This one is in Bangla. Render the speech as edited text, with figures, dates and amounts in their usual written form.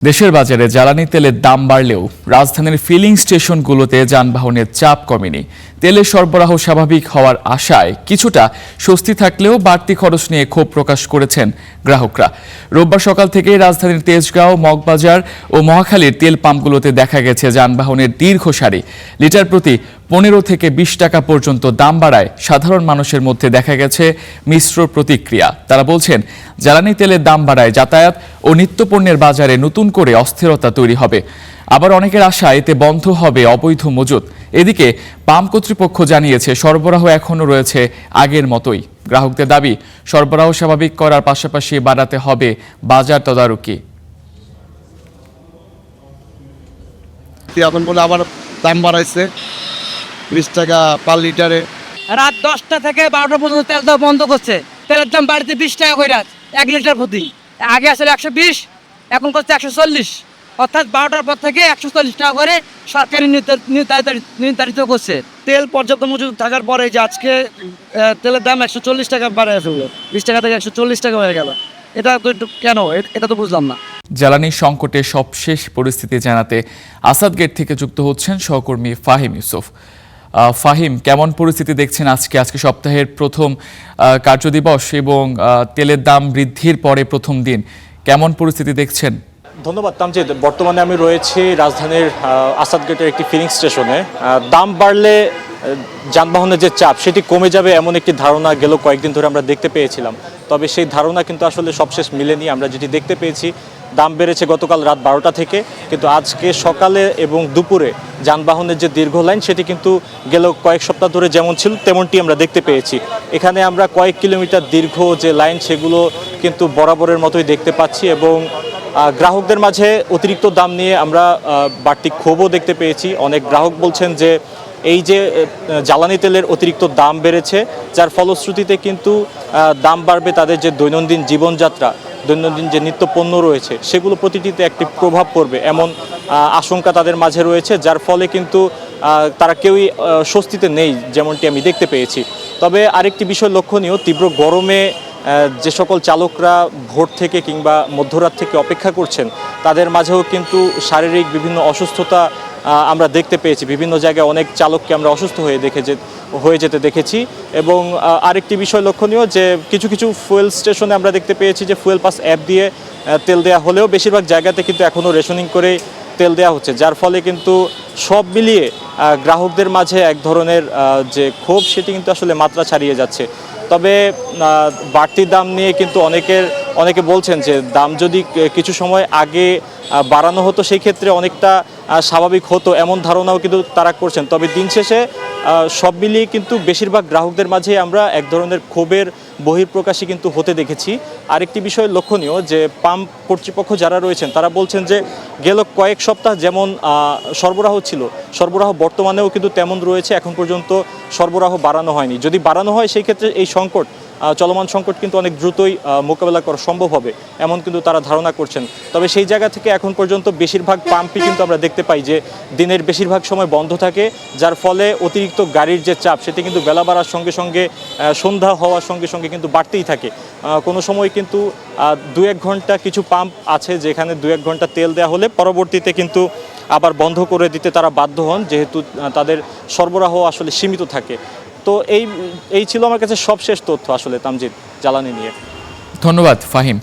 দেশের বাজারে জ্বালানি তেলের দাম বাড়লেও রাজধানীর ফিলিং স্টেশনগুলোতে যানবাহনের চাপ কমেনি। তেলের সরবরাহ স্বাভাবিক হওয়ার আশায় কিছুটা স্বস্তি থাকলেও বাড়তি খরচ নিয়ে ক্ষোভ প্রকাশ করেছেন গ্রাহকরা। রোববার সকাল থেকেই রাজধানীর তেজগাঁও, মগবাজার ও মহাখালীর তেল পাম্পগুলোতে দেখা গেছে যানবাহনের দীর্ঘ সারি। লিটার প্রতি 15 থেকে 20 টাকা পর্যন্ত দাম বাড়ায় সাধারণ মানুষের মধ্যে দেখা গেছে মিশ্র প্রতিক্রিয়া। তারা বলছেন, জ্বালানি তেলের দাম বাড়ায় যাতায়াত ও নিত্যপণ্যের বাজারে নতুন করে অস্থিরতা তৈরি হবে। আবার অনেকের আশা এতে বন্ধ হবে অবৈধ মজুত। এদিকে পাম্প কর্তৃপক্ষ জানিয়েছে সরবরাহ এখনও রয়েছে আগের মতোই। গ্রাহকদের দাবি, সরবরাহ স্বাভাবিক করার পাশাপাশি বাড়াতে হবে বাজার তদারকি। এখন বলে আবার দাম বাড়াইছে 20 টাকা পার লিটারে। রাত 10টা থেকে 12টা পর্যন্ত তেল দেওয়া বন্ধ করছে। তেলের দাম বাড়িতে 20 টাকা করে 1 লিটার প্রতি। আগে আসলে 120, এখন করছে 140। অর্থাৎ 12টার পর থেকে 140 টাকা করে সরকারি নির্ধারিত করছে। তেল পর্যাপ্ত মজুদ থাকার পরে যে আজকে তেলের দাম 140 টাকা বাড়ায় ফেললো, 20 টাকা থেকে 140 টাকা হয়ে গেল। এটা তো একটু কেন, এটা তো বুঝলাম না। জ্বালানি সংকটের সবশেষ পরিস্থিতি জানাতে আসাদ গেট থেকে যুক্ত হচ্ছেন সহকর্মী ফাহিম ইউসুফ। ফাহিম, কেমন পরিস্থিতি দেখছেন আজকে সপ্তাহের প্রথম কার্যদিবস এবং তেলের দাম বৃদ্ধির পরে প্রথম দিন, কেমন পরিস্থিতি দেখছেন? ধন্যবাদ তামজিদ। বর্তমানে আমি রয়েছি রাজধানীর আসাদ গেটের একটি ফিলিং স্টেশনে। দাম বাড়লে যানবাহনের যে চাপ সেটি কমে যাবে এমন একটি ধারণা গেল কয়েকদিন ধরে আমরা দেখতে পেয়েছিলাম। তবে সেই ধারণা কিন্তু আসলে সবশেষ মিলেনি। আমরা যেটি দেখতে পেয়েছি, দাম বেড়েছে গতকাল রাত 12টা থেকে, কিন্তু আজকে সকালে এবং দুপুরে যানবাহনের যে দীর্ঘ লাইন সেটি কিন্তু গেল কয়েক সপ্তাহ ধরে যেমন ছিল তেমনটি আমরা দেখতে পেয়েছি। এখানে আমরা কয়েক কিলোমিটার দীর্ঘ যে লাইন সেগুলো কিন্তু বরাবরের মতোই দেখতে পাচ্ছি এবং গ্রাহকদের মাঝে অতিরিক্ত দাম নিয়ে আমরা বাড়তি ক্ষোভও দেখতে পেয়েছি। অনেক গ্রাহক বলছেন যে এই যে জ্বালানি তেলের অতিরিক্ত দাম বেড়েছে, যার ফলশ্রুতিতে কিন্তু দাম বাড়বে তাদের যে দৈনন্দিন জীবনযাত্রা, দৈনন্দিন যে নিত্য পণ্য রয়েছে সেগুলো প্রতিটিতে একটি প্রভাব পড়বে এমন আশঙ্কা তাদের মাঝে রয়েছে, যার ফলে কিন্তু তারা কেউই স্বস্তিতে নেই যেমনটি আমি দেখতে পেয়েছি। তবে আরেকটি বিষয় লক্ষণীয়, তীব্র গরমে যে সকল চালকরা ভোর থেকে কিংবা মধ্যরাত থেকে অপেক্ষা করছেন তাদের মাঝেও কিন্তু শারীরিক বিভিন্ন অসুস্থতা আমরা দেখতে পেয়েছি। বিভিন্ন জায়গায় অনেক চালককে আমরা অসুস্থ হয়ে যেতে দেখেছি। এবং আরেকটি বিষয় লক্ষণীয় যে কিছু কিছু ফুয়েল স্টেশনে আমরা দেখতে পেয়েছি যে ফুয়েল পাস অ্যাপ দিয়ে তেল দেওয়া হলেও বেশিরভাগ জায়গাতে কিন্তু এখনও রেশনিং করে তেল দেওয়া হচ্ছে, যার ফলে কিন্তু সব মিলিয়ে গ্রাহকদের মাঝে এক ধরনের যে ক্ষোভ সেটি কিন্তু আসলে মাত্রা ছাড়িয়ে যাচ্ছে। তবে বাড়তি দাম নিয়ে কিন্তু অনেকে বলছেন যে দাম যদি কিছু সময় আগে বাড়ানো হতো সেই ক্ষেত্রে অনেকটা স্বাভাবিক হতো এমন ধারণাও কিন্তু তারা করছেন। তবে দিন শেষে সব মিলিয়ে কিন্তু বেশিরভাগ গ্রাহকদের মাঝে আমরা এক ধরনের ক্ষোভের বহিঃপ্রকাশই কিন্তু হতে দেখেছি। আরেকটি বিষয় লক্ষণীয় যে পাম্প কর্তৃপক্ষ যারা রয়েছেন তারা বলছেন যে গেল কয়েক সপ্তাহ যেমন সরবরাহ ছিল, সরবরাহ বর্তমানেও কিন্তু তেমন রয়েছে, এখন পর্যন্ত সরবরাহ বাড়ানো হয়নি। যদি বাড়ানো হয় সেই ক্ষেত্রে এই চলমান সংকট কিন্তু অনেক দ্রুতই মোকাবেলা করা সম্ভব হবে এমন কিন্তু তারা ধারণা করছেন। তবে সেই জায়গা থেকে এখন পর্যন্ত বেশিরভাগ পাম্পই কিন্তু আমরা দেখতে পাই যে দিনের বেশিরভাগ সময় বন্ধ থাকে, যার ফলে অতিরিক্ত গাড়ির যে চাপ সেটি কিন্তু বেলা বাড়ার সঙ্গে সঙ্গে সন্ধ্যা হওয়ার সঙ্গে সঙ্গে কিন্তু বাড়তেই থাকে। কোনো সময় কিন্তু 2-1 ঘন্টা কিছু পাম্প আছে যেখানে 2-1 ঘন্টা তেল দেওয়া হলে পরবর্তীতে কিন্তু আবার বন্ধ করে দিতে তারা বাধ্য হন, যেহেতু তাদের সরবরাহ আসলে সীমিত থাকে। তো এই ছিল আমার কাছে সবশেষ তথ্য আসলে তামজিদ জ্বালানি নিয়ে। ধন্যবাদ ফাহিম।